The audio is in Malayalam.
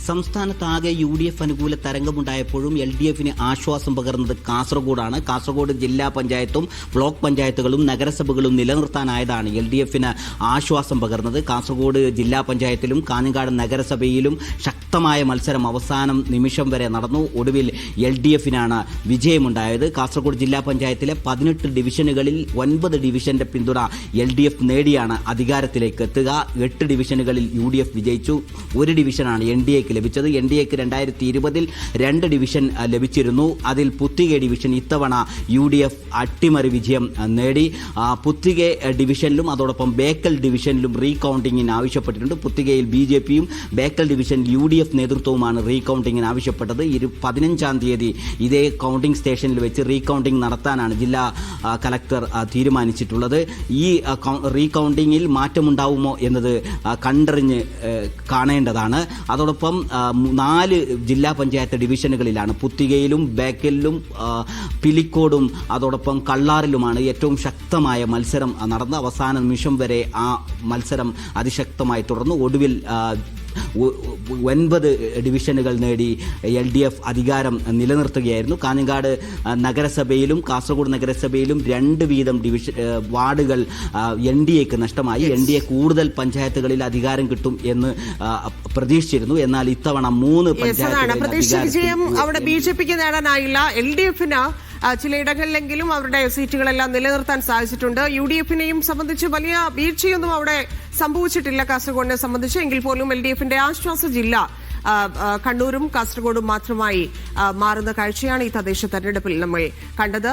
സംസ്ഥാനത്താകെ UDF അനുകൂല തരംഗമുണ്ടായപ്പോഴും LDFന് ആശ്വാസം പകർന്നത് കാസർഗോഡാണ്. കാസർഗോഡ് ജില്ലാ പഞ്ചായത്തും ബ്ലോക്ക് പഞ്ചായത്തുകളും നഗരസഭകളും നിലനിർത്താനായതാണ് LDFന് ആശ്വാസം പകർന്നത്. കാസർഗോഡ് ജില്ലാ പഞ്ചായത്തിലും കാഞ്ഞങ്ങാട് നഗരസഭയിലും ശക്തമായ മത്സരം അവസാനം നിമിഷം വരെ നടന്നു. ഒടുവിൽ LDFനാണ് വിജയമുണ്ടായത്. കാസർഗോഡ് ജില്ലാ പഞ്ചായത്തിലെ 18 ഡിവിഷനുകളിൽ 9 ഡിവിഷന്റെ പിന്തുണ LDF നേടിയാണ് അധികാരത്തിലേക്ക് എത്തുക. 8 ഡിവിഷനുകളിൽ UDF വിജയിച്ചു. 1 ഡിവിഷനാണ് NDAക്ക് ലഭിച്ചത്. NDAക്ക് 2020 2 ഡിവിഷൻ ലഭിച്ചിരുന്നു. അതിൽ പുത്തിക ഡിവിഷൻ ഇത്തവണ UDF അട്ടിമറി വിജയം നേടി. പുത്തിക ഡിവിഷനിലും അതോടൊപ്പം ബേക്കൽ ഡിവിഷനിലും റീകൗണ്ടിങ്ങിന് ആവശ്യപ്പെട്ടിട്ടുണ്ട്. പുത്തികയിൽ BJPയും ബേക്കൽ ഡിവിഷനിൽ UDF നേതൃത്വവുമാണ് റീകൗണ്ടിങ്ങിന് ആവശ്യപ്പെട്ടത്. 15-ാം തീയതി ഇതേ കൗണ്ടിംഗ് സ്റ്റേഷനിൽ വെച്ച് റീകൗണ്ടിംഗ് നടത്താനാണ് ജില്ലാ കലക്ടർ തീരുമാനിച്ചിട്ടുള്ളത്. ഈ റീകൗണ്ടിങ്ങിൽ മാറ്റമുണ്ടാവുമോ എന്നത് കണ്ടറിഞ്ഞ് കാണേണ്ടതാണ്. അതോടൊപ്പം 4 ജില്ലാ പഞ്ചായത്ത് ഡിവിഷനുകളിലാണ് പുത്തികയിലും ബേക്കലിലും പിലിക്കോടും അതോടൊപ്പം കള്ളാറിലുമാണ് ഏറ്റവും ശക്തമായ മത്സരം നടന്ന് അവസാന നിമിഷം വരെ ആ മത്സരം അതിശക്തമായി തുടർന്നു. ഒടുവിൽ 9 ഡിവിഷനുകൾ നേടി LDF അധികാരം നിലനിർത്തുകയായിരുന്നു. കാഞ്ഞങ്ങാട് നഗരസഭയിലും കാസർഗോഡ് നഗരസഭയിലും 2 വീതം വാർഡുകൾ NDAക്ക് നഷ്ടമായി. NDA കൂടുതൽ പഞ്ചായത്തുകളിൽ അധികാരം കിട്ടും എന്ന് പ്രതീക്ഷിച്ചിരുന്നു. എന്നാൽ ഇത്തവണ 3 വിജയം അവിടെ BJPക്ക് നേടാനായില്ല. LDFന് ചിലയിടങ്ങളിലെങ്കിലും അവരുടെ സീറ്റുകളെല്ലാം നിലനിർത്താൻ സാധിച്ചിട്ടുണ്ട്. UDFനെയും സംബന്ധിച്ച് വലിയ വീഴ്ചയൊന്നും അവിടെ സംഭവിച്ചിട്ടില്ല കാസർഗോഡിനെ സംബന്ധിച്ച്. എങ്കിൽ പോലും LDFന്റെ ആശ്വാസ ജില്ല കണ്ണൂരും കാസർഗോഡും മാത്രമായി മാറുന്ന കാഴ്ചയാണ് ഈ തദ്ദേശ തെരഞ്ഞെടുപ്പിൽ നമ്മൾ കണ്ടത്.